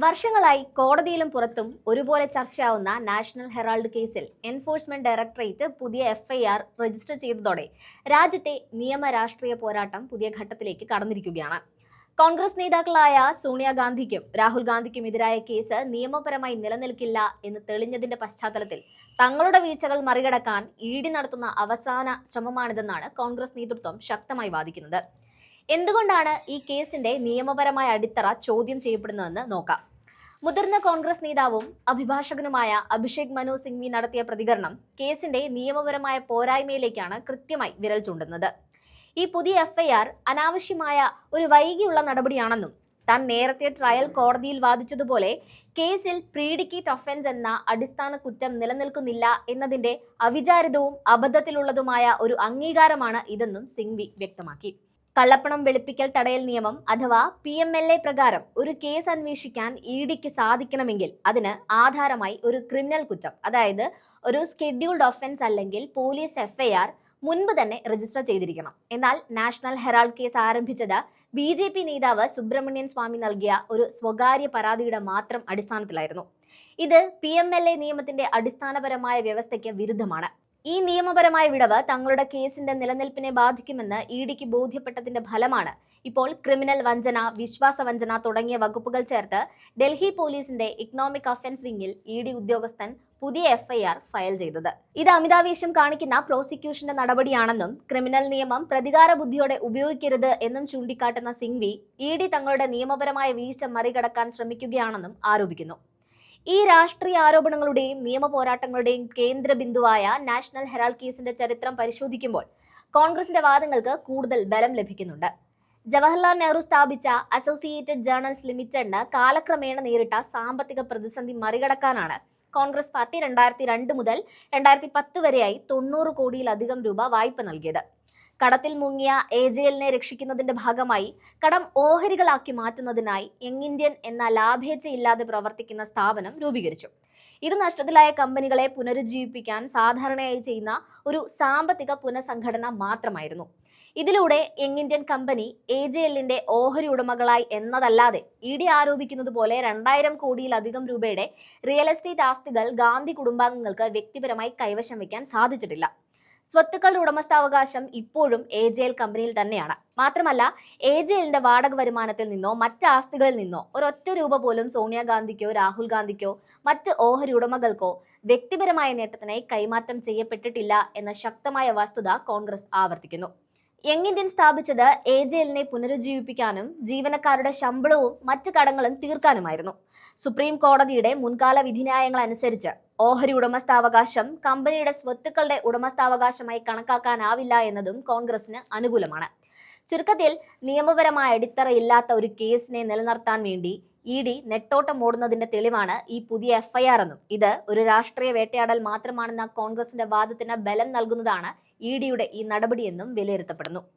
വർഷങ്ങളായി കോടതിയിലും പുറത്തും ഒരുപോലെ ചർച്ചയാവുന്ന നാഷണൽ ഹെറാൾഡ് കേസിൽ എൻഫോഴ്സ്മെന്റ് ഡയറക്ടറേറ്റ് പുതിയ എഫ്ഐആർ രജിസ്റ്റർ ചെയ്തതോടെ രാജ്യത്തെ നിയമ രാഷ്ട്രീയ പോരാട്ടം പുതിയ ഘട്ടത്തിലേക്ക് കടന്നിരിക്കുകയാണ്. കോൺഗ്രസ് നേതാക്കളായ സോണിയാഗാന്ധിക്കും രാഹുൽ ഗാന്ധിക്കും എതിരായ കേസ് നിയമപരമായി നിലനിൽക്കില്ല എന്ന് തെളിഞ്ഞതിന്റെ പശ്ചാത്തലത്തിൽ തങ്ങളുടെ വീഴ്ചകൾ മറികടക്കാൻ ഇഡി നടത്തുന്ന അവസാന ശ്രമമാണിതെന്നാണ് കോൺഗ്രസ് നേതൃത്വം ശക്തമായി വാദിക്കുന്നത്. എന്തുകൊണ്ടാണ് ഈ കേസിന്റെ നിയമപരമായ അടിത്തറ ചോദ്യം ചെയ്യപ്പെടുന്നതെന്ന് നോക്കാം. മുതിർന്ന കോൺഗ്രസ് നേതാവും അഭിഭാഷകനുമായ അഭിഷേക് മനു സിംഗ്വി നടത്തിയ പ്രതികരണം കേസിന്റെ നിയമപരമായ പോരായ്മയിലേക്കാണ് കൃത്യമായി വിരൽ ചൂണ്ടുന്നത്. ഈ പുതിയ എഫ്ഐആർ അനാവശ്യമായ ഒരു വൈകിയുള്ള നടപടിയാണെന്നും താൻ നേരത്തെ ട്രയൽ കോടതിയിൽ വാദിച്ചതുപോലെ കേസിൽ പ്രീഡിക്കേറ്റ് ഒഫൻസ് എന്ന അടിസ്ഥാന കുറ്റം നിലനിൽക്കുന്നില്ല എന്നതിന്റെ അവിചാരിതവും അബദ്ധത്തിലുള്ളതുമായ ഒരു അംഗീകാരമാണ് ഇതെന്നും സിംഗ്വി വ്യക്തമാക്കി. കള്ളപ്പണം വെളുപ്പിക്കൽ തടയൽ നിയമം അഥവാ PMLA പ്രകാരം ഒരു കേസ് അന്വേഷിക്കാൻ ഇഡിക്ക് സാധിക്കണമെങ്കിൽ അതിന് ആധാരമായി ഒരു ക്രിമിനൽ കുറ്റം, അതായത് ഒരു സ്കെഡ്യൂൾഡ് ഒഫൻസ് അല്ലെങ്കിൽ പോലീസ് എഫ്ഐആർ മുൻപ് തന്നെ രജിസ്റ്റർ ചെയ്തിരിക്കണം. എന്നാൽ നാഷണൽ ഹെറാൾഡ് കേസ് ആരംഭിച്ചത് BJP നേതാവ് സുബ്രഹ്മണ്യൻ സ്വാമി നൽകിയ ഒരു സ്വകാര്യ പരാതിയുടെ മാത്രം അടിസ്ഥാനത്തിലായിരുന്നു. ഇത് PMLA നിയമത്തിന്റെ അടിസ്ഥാനപരമായ വ്യവസ്ഥയ്ക്ക് വിരുദ്ധമാണ്. ഈ നിയമപരമായ വിടവ് തങ്ങളുടെ കേസിന്റെ നിലനിൽപ്പിനെ ബാധിക്കുമെന്ന് ഇഡിക്ക് ബോധ്യപ്പെട്ടതിന്റെ ഫലമാണ് ഇപ്പോൾ ക്രിമിനൽ വഞ്ചന, വിശ്വാസവഞ്ചന തുടങ്ങിയ വകുപ്പുകൾ ചേർത്ത് ഡൽഹി പോലീസിന്റെ ഇക്കണോമിക് ഒഫൻസ് വിങ്ങിൽ ഇഡി ഉദ്യോഗസ്ഥൻ പുതിയ എഫ്ഐആർ ഫയൽ ചെയ്തത്. ഇത് അമിതാവേശം കാണിക്കുന്ന പ്രോസിക്യൂഷന്റെ നടപടിയാണെന്നും ക്രിമിനൽ നിയമം പ്രതികാര ബുദ്ധിയോടെ ഉപയോഗിക്കരുത് എന്നും ചൂണ്ടിക്കാട്ടുന്ന സിംഗ്വി ഇഡി തങ്ങളുടെ നിയമപരമായ വീഴ്ച മറികടക്കാൻ ശ്രമിക്കുകയാണെന്നും ആരോപിക്കുന്നു. ഈ രാഷ്ട്രീയ ആരോപണങ്ങളുടെയും നിയമ പോരാട്ടങ്ങളുടെയും കേന്ദ്ര ബിന്ദുവായ നാഷണൽ ഹെറാൾഡ് കേസിന്റെ ചരിത്രം പരിശോധിക്കുമ്പോൾ കോൺഗ്രസിന്റെ വാദങ്ങൾക്ക് കൂടുതൽ ബലം ലഭിക്കുന്നുണ്ട്. ജവഹർലാൽ നെഹ്റു സ്ഥാപിച്ച അസോസിയേറ്റഡ് ജേർണൽസ് ലിമിറ്റഡിന് കാലക്രമേണ നേരിട്ട സാമ്പത്തിക പ്രതിസന്ധി മറികടക്കാനാണ് കോൺഗ്രസ് പാർട്ടി 2002 മുതൽ 2010 വരെയായി 90 കോടിയിലധികം രൂപ വായ്പ നൽകിയത്. കടത്തിൽ മുങ്ങിയ AJLനെ രക്ഷിക്കുന്നതിന്റെ ഭാഗമായി കടം ഓഹരികളാക്കി മാറ്റുന്നതിനായി യങ് ഇന്ത്യൻ എന്ന ലാഭേച്ഛയില്ലാതെ പ്രവർത്തിക്കുന്ന സ്ഥാപനം രൂപീകരിച്ചു. ഇത് നഷ്ടത്തിലായ കമ്പനികളെ പുനരുജ്ജീവിപ്പിക്കാൻ സാധാരണയായി ചെയ്യുന്ന ഒരു സാമ്പത്തിക പുനഃസംഘടന മാത്രമായിരുന്നു. ഇതിലൂടെ യങ് ഇന്ത്യൻ കമ്പനി AJLന്റെ ഓഹരി ഉടമകളായി എന്നതല്ലാതെ ഇഡി ആരോപിക്കുന്നത് പോലെ 2000 കോടിയിലധികം രൂപയുടെ റിയൽ എസ്റ്റേറ്റ് ആസ്തികൾ ഗാന്ധി കുടുംബാംഗങ്ങൾക്ക് വ്യക്തിപരമായി കൈവശം വയ്ക്കാൻ സാധിച്ചിട്ടില്ല. സ്വത്തുക്കളുടെ ഉടമസ്ഥാവകാശം ഇപ്പോഴും AJL കമ്പനിയിൽ തന്നെയാണ്. മാത്രമല്ല, AJLന്റെ വാടക വരുമാനത്തിൽ നിന്നോ മറ്റ് ആസ്തികളിൽ നിന്നോ ഒരൊറ്റ രൂപ പോലും സോണിയാഗാന്ധിക്കോ രാഹുൽ ഗാന്ധിക്കോ മറ്റ് ഓഹരി ഉടമകൾക്കോ വ്യക്തിപരമായ നേട്ടത്തിനായി കൈമാറ്റം ചെയ്യപ്പെട്ടിട്ടില്ല എന്ന ശക്തമായ വസ്തുത കോൺഗ്രസ് ആവർത്തിക്കുന്നു. യങ് ഇന്ത്യൻ സ്ഥാപിച്ചത് AJLനെ പുനരുജ്ജീവിപ്പിക്കാനും ജീവനക്കാരുടെ ശമ്പളവും മറ്റ് കടങ്ങളും തീർക്കാനുമായിരുന്നു. സുപ്രീം കോടതിയുടെ മുൻകാല വിധിന്യായങ്ങൾ അനുസരിച്ച് ഓഹരി ഉടമസ്ഥാവകാശം കമ്പനിയുടെ സ്വത്തുക്കളുടെ ഉടമസ്ഥാവകാശമായി കണക്കാക്കാനാവില്ല എന്നതും കോൺഗ്രസിന് അനുകൂലമാണ്. ചുരുക്കത്തിൽ, നിയമപരമായ അടിത്തറയില്ലാത്ത ഒരു കേസിനെ നിലനിർത്താൻ വേണ്ടി ഇഡി നെട്ടോട്ടം ഓടുന്നതിന്റെ തെളിവാണ് ഈ പുതിയ എഫ്ഐആർ എന്നും ഇത് ഒരു രാഷ്ട്രീയ വേട്ടയാടൽ മാത്രമാണെന്ന കോൺഗ്രസിന്റെ വാദത്തിന് ബലം നൽകുന്നതാണ് ഇഡിയുടെ ഈ നടപടിയെന്നും വിലയിരുത്തപ്പെടുന്നു.